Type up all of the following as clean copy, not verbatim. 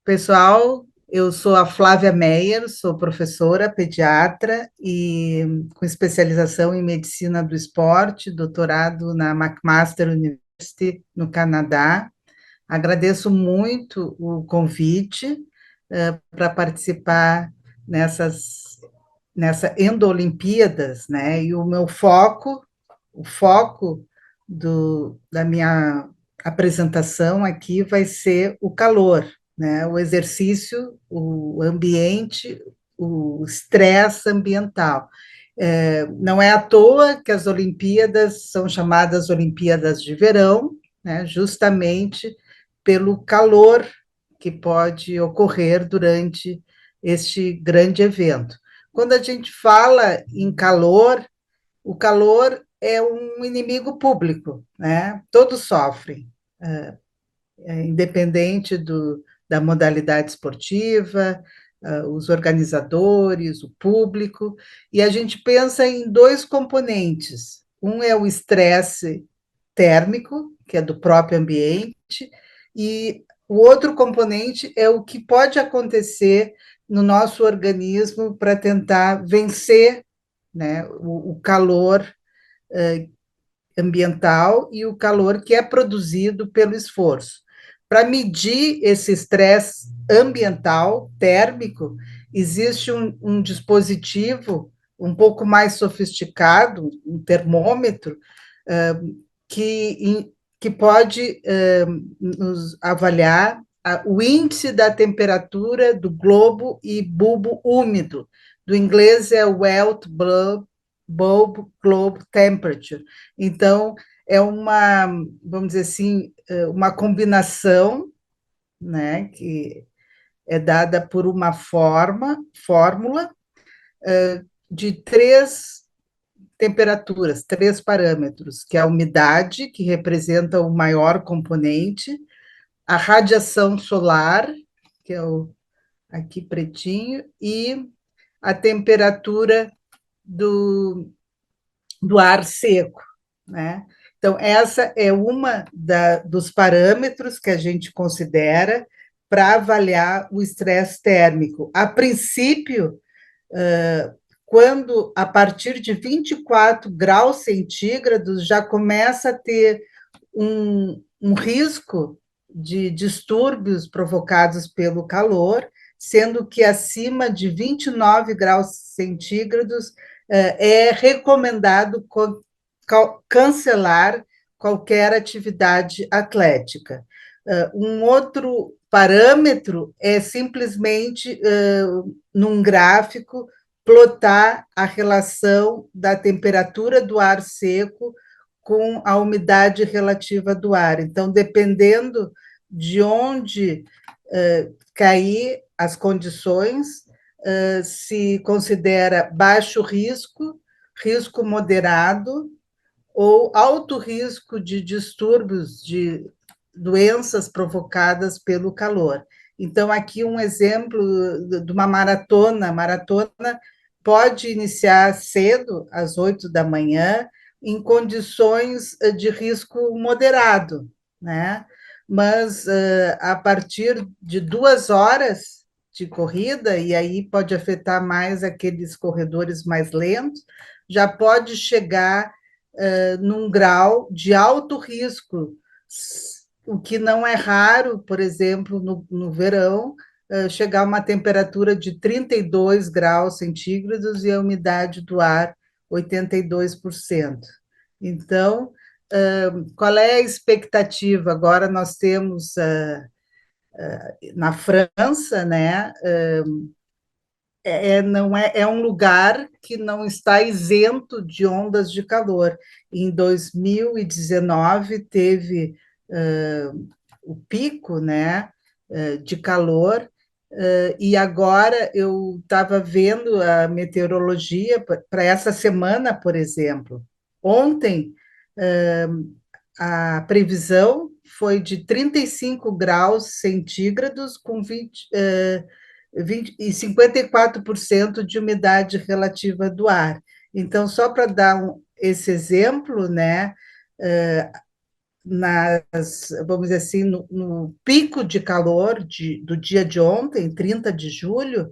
Pessoal, eu sou a Flávia Meyer, sou professora, pediatra e com especialização em medicina do esporte, doutorado na McMaster University, no Canadá. Agradeço muito o convite para participar nessa Endolimpíadas, né? E o foco da minha apresentação aqui vai ser o calor, né? O exercício, o ambiente, o estresse ambiental. Não é à toa que as Olimpíadas são chamadas Olimpíadas de Verão, né? Justamente pelo calor que pode ocorrer durante este grande evento. Quando a gente fala em calor, o calor é um inimigo público, né? Todos sofrem, independente da modalidade esportiva, os organizadores, o público, e a gente pensa em dois componentes. Um é o estresse térmico, que é do próprio ambiente, e o outro componente é o que pode acontecer no nosso organismo para tentar vencer, né, o calor ambiental e o calor que é produzido pelo esforço. Para medir esse estresse ambiental térmico, existe um dispositivo um pouco mais sofisticado, um termômetro, que, que pode nos avaliar o índice da temperatura do globo e bulbo úmido. Do inglês é Wet Bulb Globe Temperature. Então, é uma, vamos dizer assim, uma combinação, né, que é dada por uma fórmula de três temperaturas, três parâmetros, que é a umidade, que representa o maior componente, a radiação solar, que é o aqui pretinho, e a temperatura do ar seco, né? Então, essa é uma dos parâmetros que a gente considera para avaliar o estresse térmico. A princípio, quando a partir de 24 graus centígrados já começa a ter um risco de distúrbios provocados pelo calor, sendo que acima de 29 graus centígrados é recomendado cancelar qualquer atividade atlética. Um outro parâmetro é simplesmente, num gráfico, plotar a relação da temperatura do ar seco com a umidade relativa do ar. Então, dependendo de onde cair as condições, se considera baixo risco, risco moderado ou alto risco de distúrbios, de doenças provocadas pelo calor. Então, aqui um exemplo de uma maratona. A maratona pode iniciar cedo, às 8 da manhã, em condições de risco moderado, né? Mas a partir de 2 horas de corrida, e aí pode afetar mais aqueles corredores mais lentos, já pode chegar num grau de alto risco, o que não é raro, por exemplo, no verão, chegar a uma temperatura de 32 graus centígrados e a umidade do ar 82%. Então, qual é a expectativa? Agora nós temos na França, né? Não é um lugar que não está isento de ondas de calor. Em 2019 teve o pico, né, de calor, e agora eu estava vendo a meteorologia para essa semana, por exemplo. Ontem a previsão foi de 35 graus centígrados com 20 e 54% de umidade relativa do ar. Então, só para dar esse exemplo, né, vamos dizer assim, no pico de calor do dia de ontem, 30 de julho,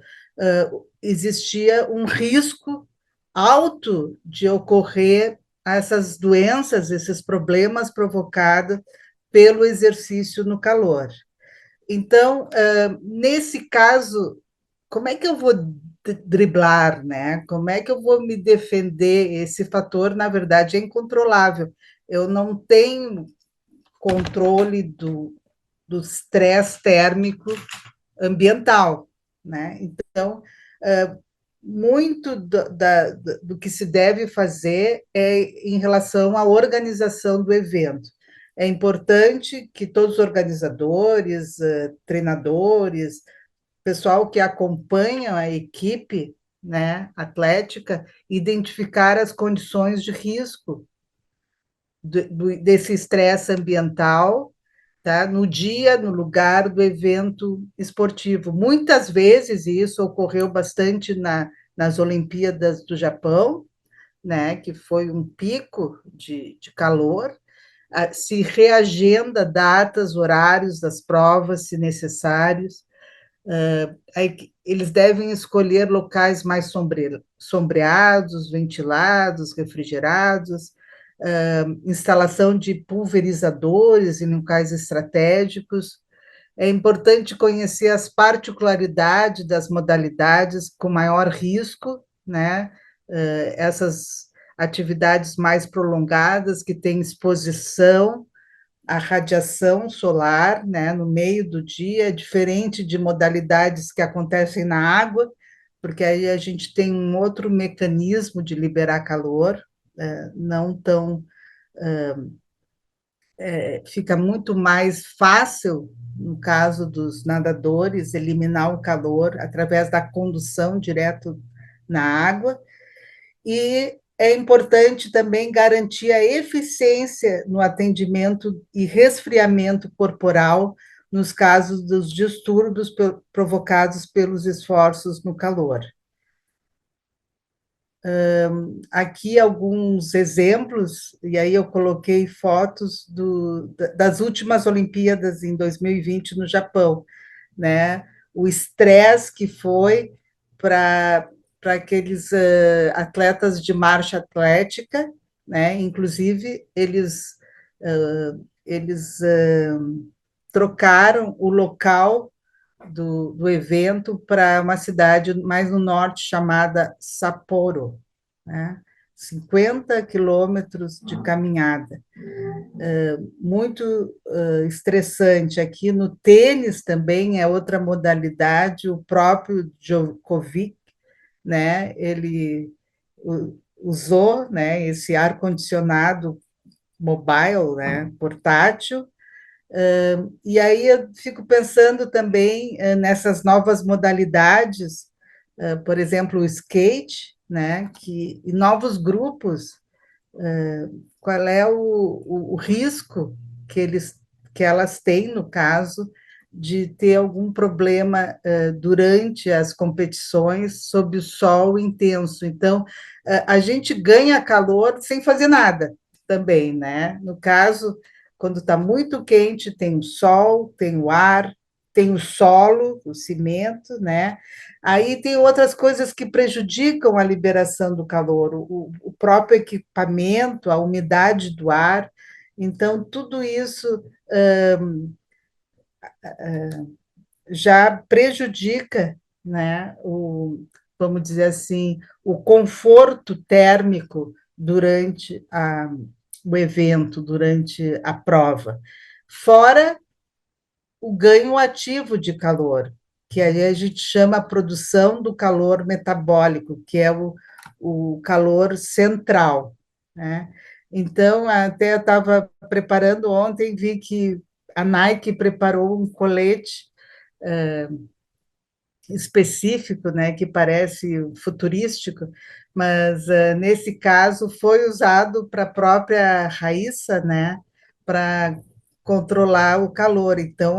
existia um risco alto de ocorrer essas doenças, esses problemas provocados pelo exercício no calor. Então, nesse caso, como é que eu vou driblar, né? Como é que eu vou me defender? Esse fator, na verdade, é incontrolável. Eu não tenho controle do estresse térmico ambiental, né? Então, muito do que se deve fazer é em relação à organização do evento. É importante que todos os organizadores, treinadores, pessoal que acompanha a equipe, né, atlética, identificar as condições de risco desse estresse ambiental, tá? No dia, no lugar do evento esportivo. Muitas vezes, e isso ocorreu bastante nas Olimpíadas do Japão, né, que foi um pico de calor, se reagenda datas, horários das provas, se necessários. Eles devem escolher locais mais sombreados, ventilados, refrigerados, instalação de pulverizadores em locais estratégicos. É importante conhecer as particularidades das modalidades com maior risco, né? Essas atividades mais prolongadas, que têm exposição à radiação solar, né, no meio do dia, diferente de modalidades que acontecem na água, porque aí a gente tem um outro mecanismo de liberar calor, não tão fica muito mais fácil, no caso dos nadadores, eliminar o calor através da condução direto na água, e é importante também garantir a eficiência no atendimento e resfriamento corporal nos casos dos distúrbios provocados pelos esforços no calor. Aqui alguns exemplos, e aí eu coloquei fotos das últimas Olimpíadas em 2020 no Japão, né? O estresse que foi para aqueles atletas de marcha atlética, né? Inclusive, eles trocaram o local do evento para uma cidade mais no norte chamada Sapporo, né? 50 quilômetros de caminhada. Muito estressante. Aqui no tênis também é outra modalidade, o próprio Djokovic, né? Ele usou, né, esse ar-condicionado mobile, né, portátil, e aí eu fico pensando também nessas novas modalidades, por exemplo, o skate, né, e novos grupos, qual é o risco que, que elas têm, no caso, de ter algum problema durante as competições sob o sol intenso. Então, a gente ganha calor sem fazer nada também, né? No caso, quando está muito quente, tem o sol, tem o ar, tem o solo, o cimento, né? Aí tem outras coisas que prejudicam a liberação do calor, o próprio equipamento, a umidade do ar. Então, tudo isso já prejudica, né, vamos dizer assim, o conforto térmico durante o evento, durante a prova. Fora o ganho ativo de calor, que aí a gente chama a produção do calor metabólico, que é o calor central, né? Então, até eu estava preparando ontem, vi que a Nike preparou um colete específico, né, que parece futurístico, mas nesse caso foi usado para a própria Raíssa, né, para controlar o calor. Então,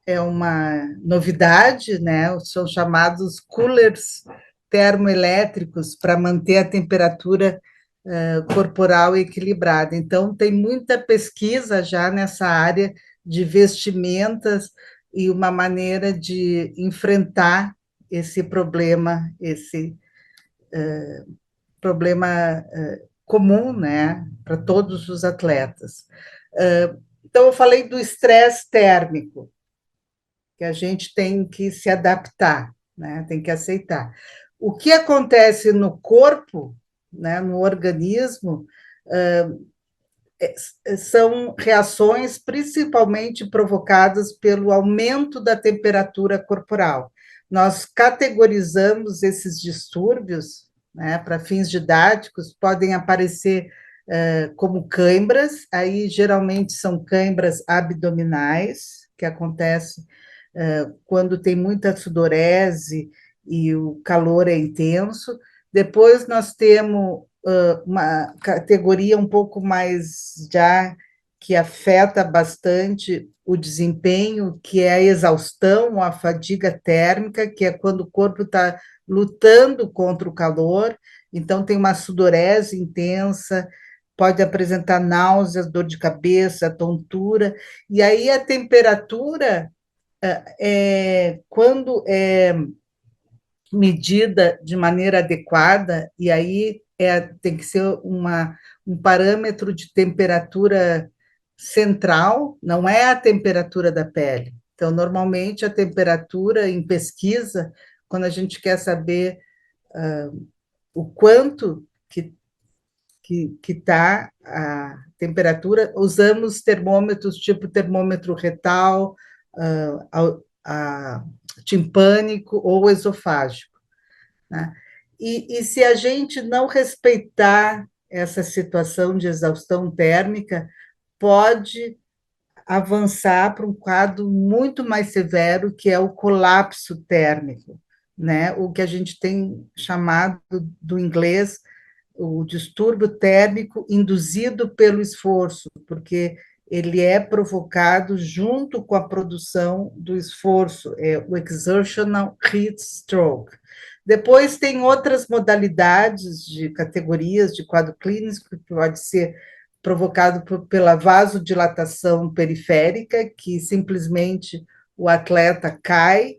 é uma novidade, né, são chamados coolers termoelétricos para manter a temperatura corporal equilibrada. Então, tem muita pesquisa já nessa área de vestimentas e uma maneira de enfrentar esse problema comum, né, para todos os atletas. Então, eu falei do estresse térmico, que a gente tem que se adaptar, né, tem que aceitar. O que acontece no corpo, né, no organismo, são reações principalmente provocadas pelo aumento da temperatura corporal. Nós categorizamos esses distúrbios, né, para fins didáticos, podem aparecer como cãibras, aí geralmente são cãibras abdominais, que acontece quando tem muita sudorese e o calor é intenso. Depois nós temos uma categoria um pouco mais já que afeta bastante o desempenho, que é a exaustão ou a fadiga térmica, que é quando o corpo está lutando contra o calor, então tem uma sudorese intensa, pode apresentar náuseas, dor de cabeça, tontura, e aí a temperatura, quando é medida de maneira adequada, e aí tem que ser um parâmetro de temperatura central, não é a temperatura da pele. Então, normalmente, a temperatura em pesquisa, quando a gente quer saber o quanto que está a temperatura, usamos termômetros tipo termômetro retal, timpânico ou esofágico, né? E se a gente não respeitar essa situação de exaustão térmica, pode avançar para um quadro muito mais severo, que é o colapso térmico, né? O que a gente tem chamado do inglês o distúrbio térmico induzido pelo esforço, porque ele é provocado junto com a produção do esforço, é o exertional heat stroke. Depois tem outras modalidades de categorias de quadro clínico, que pode ser provocado pela vasodilatação periférica, que simplesmente o atleta cai,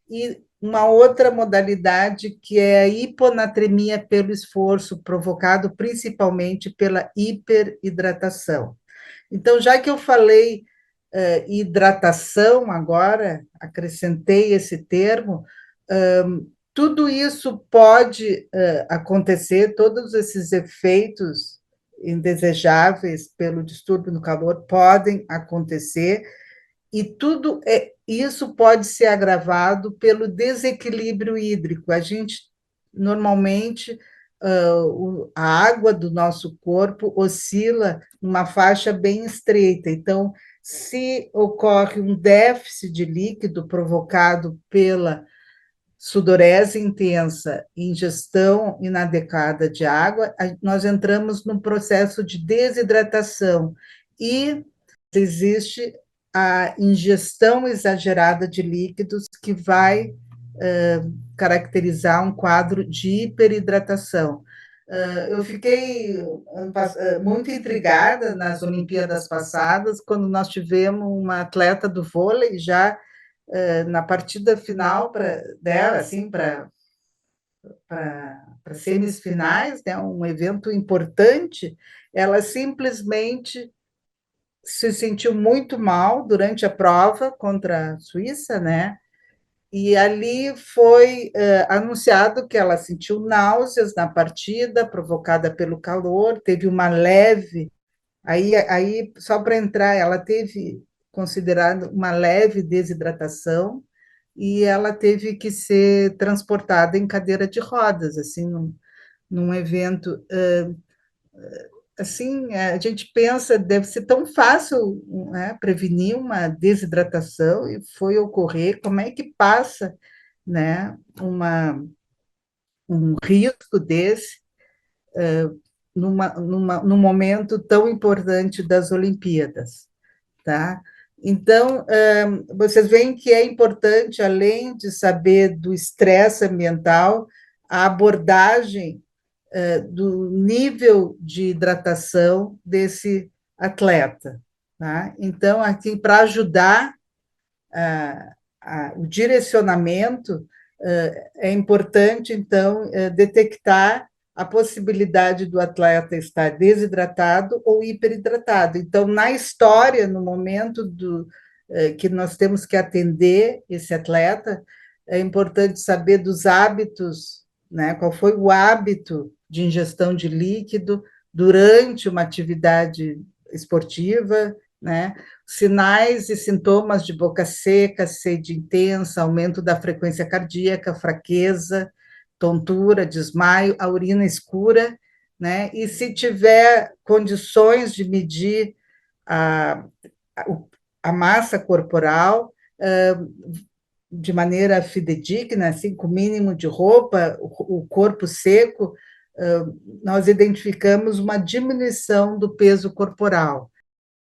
e uma outra modalidade que é a hiponatremia pelo esforço, provocado principalmente pela hiperidratação. Então, já que eu falei hidratação agora, acrescentei esse termo, tudo isso pode acontecer, todos esses efeitos indesejáveis pelo distúrbio no calor podem acontecer, e tudo isso pode ser agravado pelo desequilíbrio hídrico. A gente, normalmente, a água do nosso corpo oscila numa faixa bem estreita. Então, se ocorre um déficit de líquido provocado pela sudorese intensa, ingestão inadequada de água, nós entramos num processo de desidratação e existe a ingestão exagerada de líquidos que vai caracterizar um quadro de hiperidratação. Eu fiquei muito intrigada nas Olimpíadas passadas, quando nós tivemos uma atleta do vôlei já na partida final dela, assim, para semifinais, né, um evento importante, ela simplesmente se sentiu muito mal durante a prova contra a Suíça, né? E ali foi anunciado que ela sentiu náuseas na partida, provocada pelo calor, teve uma leve. Aí só para entrar, ela teve considerado uma leve desidratação e ela teve que ser transportada em cadeira de rodas, assim, num evento assim, a gente pensa, deve ser tão fácil, né, prevenir uma desidratação e foi ocorrer, como é que passa, né, um risco desse num momento tão importante das Olimpíadas, tá? Então, vocês veem que é importante, além de saber do estresse ambiental, a abordagem do nível de hidratação desse atleta. Tá? Então, aqui, para ajudar o direcionamento, é importante, então, detectar a possibilidade do atleta estar desidratado ou hiperidratado. Então, na história, no momento que nós temos que atender esse atleta, é importante saber dos hábitos, né? Qual foi o hábito de ingestão de líquido durante uma atividade esportiva, né? Sinais e sintomas de boca seca, sede intensa, aumento da frequência cardíaca, fraqueza, tontura, desmaio, a urina escura, né? E se tiver condições de medir a, a massa corporal, de maneira fidedigna, assim, com o mínimo de roupa, o corpo seco, nós identificamos uma diminuição do peso corporal.